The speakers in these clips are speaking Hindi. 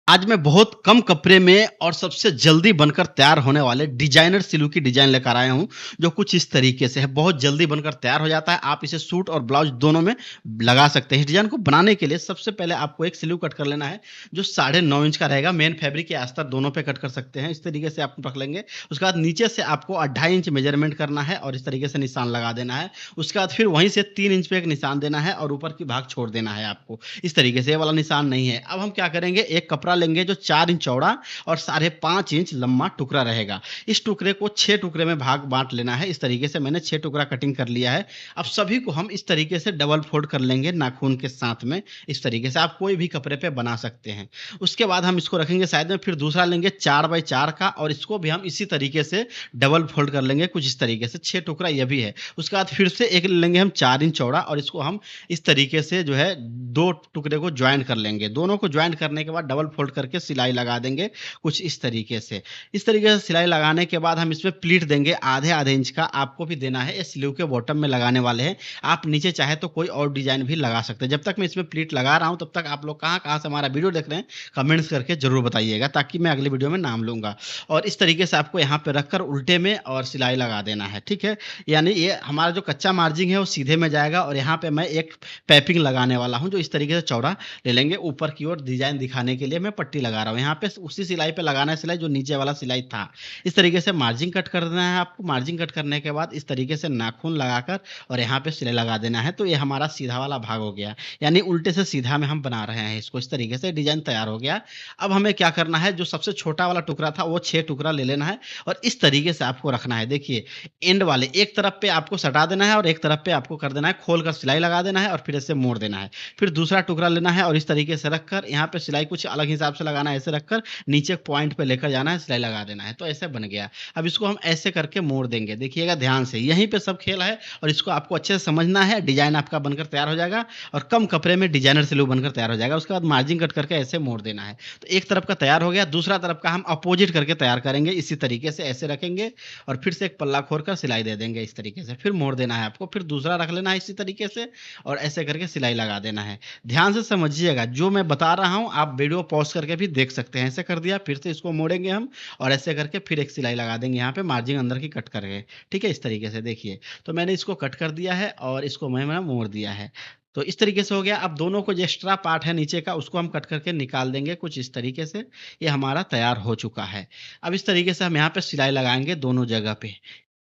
आज मैं बहुत कम कपड़े में और सबसे जल्दी बनकर तैयार होने वाले डिजाइनर सिल्क की डिजाइन लेकर आया हूँ, जो कुछ इस तरीके से है। बहुत जल्दी बनकर तैयार हो जाता है। आप इसे सूट और ब्लाउज दोनों में लगा सकते हैं। इस डिजाइन को बनाने के लिए सबसे पहले आपको एक सिल्क कट कर लेना है, जो 9.5 इंच का रहेगा। मेन फैब्रिक या अस्तर दोनों पे कट कर सकते हैं। इस तरीके से आप रख लेंगे। उसके बाद नीचे से आपको 2.5 इंच मेजरमेंट करना है और इस तरीके से निशान लगा देना है। उसके बाद फिर वहीं से 3 इंच पे एक निशान देना है और ऊपर की भाग छोड़ देना है आपको। इस तरीके से ये वाला निशान नहीं है। अब हम क्या करेंगे, एक कपड़ा लेंगे जो 4 इंच चौड़ा और 5.5 इंच लंबा टुकड़ा रहेगा। इस टुकड़े को 6 टुकड़े में भाग बाँट लेना है। इस तरीके से मैंने 6 टुकड़ा कटिंग कर लिया है। अब सभी को हम इस तरीके से डबल फोल्ड कर लेंगे नाखून के साथ में। इस तरीके से आप कोई भी कपड़े पे बना सकते हैं। उसके बाद हम इसको रखेंगे साइड में, फिर दूसरा लेंगे 4x4 का और इसको भी हम इसी तरीके से डबल फोल्ड कर लेंगे कुछ इस तरीके से। 6 टुकड़ा ये भी है। उसके बाद फिर से एक लेंगे हम 4 इंच चौड़ा और इसको हम इस तरीके से जो है 2 टुकड़े को जॉइन कर लेंगे। दोनों को जॉइन करने के बाद डबल फोल्ड करके सिलाई लगा देंगे कुछ इस तरीके से। इस तरीके से सिलाई लगाने के बाद हम इसमें प्लीट देंगे आधे-आधे इंच का, आपको भी देना है। ये स्लीव के बॉटम में लगाने वाले हैं। आप नीचे चाहे तो कोई और डिज़ाइन भी लगा सकते हैं। जब तक मैं इसमें प्लीट लगा रहा हूँ तब तक आप लोग कहाँ-कहाँ से हमारा वीडियो देख रहे हैं, कमेंट्स करके ज़रूर बताइएगा, ताकि मैं अगली वीडियो में नाम लूँगा। और इस तरीके से आपको यहाँ पे रखकर उल्टे में और सिलाई लगा देना है, ठीक है? यानी ये हमारा जो कच्चा मार्जिन है वो सीधे में जाएगा और यहाँ पे मैं एक पाइपिंग लगाने वाला हूँ, जो इस तरीके से चौड़ा ले लेंगे। ऊपर की ओर डिज़ाइन दिखाने के लिए मैं पट्टी लगा रहा हूँ। यहाँ पे उसी सिलाई पे लगाना है सिलाई जो नीचे वाला सिलाई था। इस तरीके से मार्जिन कट कर देना है आपको। मार्जिन कट करने के बाद इस तरीके से नाखून लगाकर और यहाँ पे सिलाई लगा देना है। तो ये हमारा सीधा वाला भाग हो गया। यानी उल्टे से सीधा में हम बना रहे हैं इसको। इस तरीके से डिज़ाइन तैयार हो गया। अब हमें क्या करना है, जो सबसे छोटा वाला टुकड़ा था वो 6 टुकड़ा ले लेना है और इस तरीके से आपको रखना है। देखिए, एंड वाले एक तरफ पे आपको सटा देना है और एक तरफ पे आपको कर देना है, खोल कर सिलाई लगा देना है और फिर ऐसे मोड़ देना है। फिर दूसरा टुकड़ा लेना है और इस तरीके से रखकर यहाँ पे सिलाई कुछ अलग हिसाब से लगाना है। ऐसे रखकर नीचे पॉइंट पे लेकर जाना है, सिलाई लगा देना है। तो ऐसे बन गया। अब इसको हम ऐसे करके मोड़ देंगे। देखिएगा ध्यान से, यहीं पे सब खेल है और इसको आपको अच्छे से समझना है। डिज़ाइन आपका बनकर तैयार हो जाएगा और कम कपड़े में डिज़ाइनर सिल्क बनकर तैयार हो जाएगा। उसके बाद मार्जिन कट करके ऐसे मोड़ देना है। तो एक तरफ का तैयार हो गया, दूसरा तरफ का हम अपोजिट करके तैयार करेंगे। इसी तरीके से ऐसे रखेंगे और फिर से एक पल्ला खोलकर सिलाई दे देंगे इस तरीके से। फिर मोड़ देना है आपको, फिर दूसरा रख लेना है इसी तरीके से और ऐसे करके सिलाई लगा देना है। ध्यान से समझिएगा, जो मैं बता रहा हूँ आप वीडियो पॉज़ करके भी देख सकते हैं। ऐसे कर दिया, फिर से इसको मोड़ेंगे हम और ऐसे करके फिर एक सिलाई लगा देंगे यहाँ पे मार्जिन अंदर की कट करके। ठीक है? इस तरीके से देखिए। तो मैंने इसको कट कर दिया है और इसको मैंने मोड़ दिया है। तो इस तरीके से हो गया। अब दोनों को जो एक्स्ट्रा पार्ट है नीचे का उसको हम कट करके निकाल देंगे कुछ इस तरीके से। ये हमारा तैयार हो चुका है। अब इस तरीके से हम यहाँ पे सिलाई लगाएँगे दोनों जगह पे।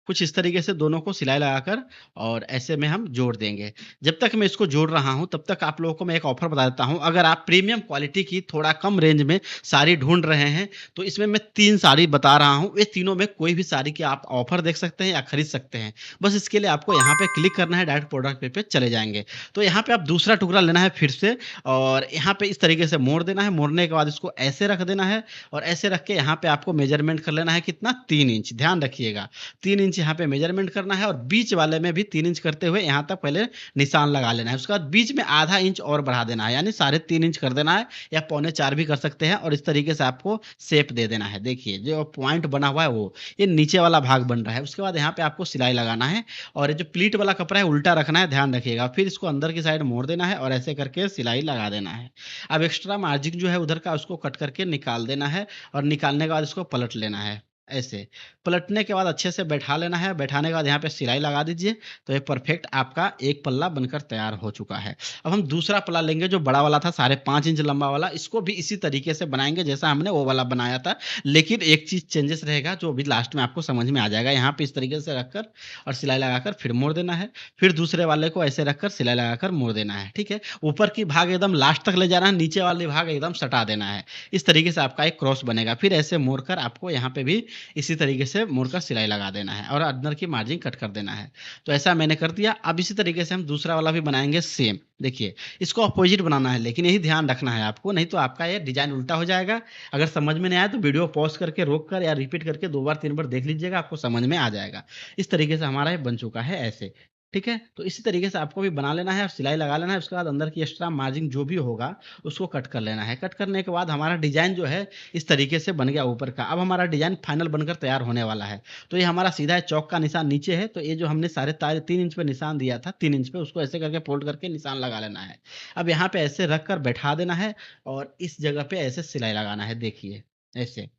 कुछ इस तरीके से दोनों को सिलाई लगाकर और ऐसे में हम जोड़ देंगे। जब तक मैं इसको जोड़ रहा हूँ, तब तक आप लोगों को मैं एक ऑफ़र बता देता हूँ। अगर आप प्रीमियम क्वालिटी की थोड़ा कम रेंज में साड़ी ढूँढ रहे हैं, तो इसमें मैं 3 साड़ी बता रहा हूँ। ये तीनों में कोई भी साड़ी की आप ऑफ़र देख सकते हैं या खरीद सकते हैं। बस इसके लिए आपको यहाँ पे क्लिक करना है, डायरेक्ट प्रोडक्ट पे चले जाएँगे। तो यहाँ पे आप दूसरा टुकड़ा लेना है फिर से और यहाँ पे इस तरीके से मोड़ देना है। मोड़ने के बाद इसको ऐसे रख देना है और ऐसे रख के यहाँ पे आपको मेज़रमेंट कर लेना है कितना, 3 इंच। ध्यान रखिएगा। 3 इंच यहाँ पे मेजरमेंट करना है और बीच वाले में भी 3 इंच करते हुए यहाँ तक पहले निशान लगा लेना है। उसके बाद बीच में आधा इंच और बढ़ा देना है, यानी 3.5 इंच कर देना है या पौने 4 भी कर सकते हैं और इस तरीके से आपको शेप दे देना है। देखिए, जो पॉइंट बना हुआ है वो, ये नीचे वाला भाग बन रहा है। उसके बाद यहाँ पे आपको सिलाई लगाना है और ये जो प्लीट वाला कपड़ा है उल्टा रखना है, ध्यान रखिएगा। फिर इसको अंदर की साइड मोड़ देना है और ऐसे करके सिलाई लगा देना है। अब एक्स्ट्रा मार्जिन जो है उधर का उसको कट करके निकाल देना है और निकालने के बाद इसको पलट लेना है, ऐसे। पलटने के बाद अच्छे से बैठा लेना है। बैठाने के बाद यहाँ पे सिलाई लगा दीजिए। तो ये परफेक्ट आपका एक पल्ला बनकर तैयार हो चुका है। अब हम दूसरा पल्ला लेंगे जो बड़ा वाला था 5.5 इंच लंबा वाला। इसको भी इसी तरीके से बनाएँगे जैसा हमने वो वाला बनाया था। लेकिन एक चीज़ चेंजेस रहेगा जो अभी लास्ट में आपको समझ में आ जाएगा। यहाँ पे इस तरीके से रखकर और सिलाई लगाकर फिर मोड़ देना है। फिर दूसरे वाले को ऐसे रखकर सिलाई लगाकर मोड़ देना है, ठीक है? ऊपर की भाग एकदम लास्ट तक ले जाना है, नीचे वाली भाग एकदम सटा देना है। इस तरीके से आपका एक क्रॉस बनेगा। फिर ऐसे मोड़कर आपको यहाँ पे भी इसी तरीके से मुड़कर सिलाई लगा देना है और अंदर की मार्जिन कट कर देना है। तो ऐसा मैंने कर दिया। अब इसी तरीके से हम दूसरा वाला भी बनाएँगे सेम। देखिए, इसको अपोज़िट बनाना है लेकिन यही ध्यान रखना है आपको, नहीं तो आपका ये डिज़ाइन उल्टा हो जाएगा। अगर समझ में नहीं आया तो वीडियो पॉज़ करके रोक कर या रिपीट करके 2 बार 3 बार देख लीजिएगा, आपको समझ में आ जाएगा। इस तरीके से हमारा ये बन चुका है ऐसे। ठीक है? तो इसी तरीके से आपको भी बना लेना है और सिलाई लगा लेना है, उसके बाद अंदर की एक्स्ट्रा मार्जिन जो भी होगा, उसको कट कर लेना है। कट करने के बाद हमारा डिज़ाइन जो है, इस तरीके से बन गया ऊपर का। अब हमारा डिज़ाइन फाइनल बनकर तैयार होने वाला है। तो ये हमारा सीधा है, चौक का निशान नीचे है, तो ये जो हमने साढ़े 3 इंच पे निशान दिया था, 3 इंच पे, उसको ऐसे करके फ़ोल्ड करके निशान लगा लेना है। अब यहाँ पे ऐसे रख कर बैठा देना है और इस जगह पे ऐसे सिलाई लगाना है, देखिए, ऐसे।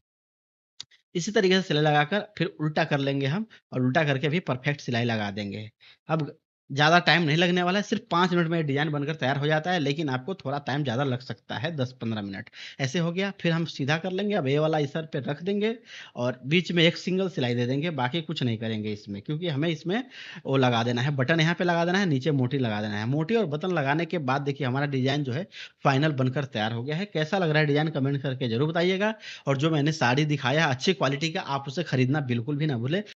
इसी तरीके से सिलाई लगाकर फिर उल्टा कर लेंगे हम और उल्टा करके भी परफेक्ट सिलाई लगा देंगे। अब ज़्यादा टाइम नहीं लगने वाला है, सिर्फ़ 5 मिनट में ये डिज़ाइन बनकर तैयार हो जाता है, लेकिन आपको थोड़ा टाइम ज़्यादा लग सकता है, 10-15 मिनट। ऐसे हो गया, फिर हम सीधा कर लेंगे, अब ये वाला इस सर पे रख देंगे और बीच में एक सिंगल सिलाई दे देंगे, बाकी कुछ नहीं करेंगे इसमें, क्योंकि हमें इसमें वो लगा देना है, बटन यहाँ पे लगा देना है, नीचे मोटी लगा देना है। मोटी और बटन लगाने के बाद देखिए हमारा डिज़ाइन जो है फाइनल बनकर तैयार हो गया है। कैसा लग रहा है डिज़ाइन, कमेंट करके ज़रूर बताइएगा। और जो मैंने साड़ी दिखाया अच्छी क्वालिटी का, आप उसे खरीदना बिल्कुल भी ना भूलें।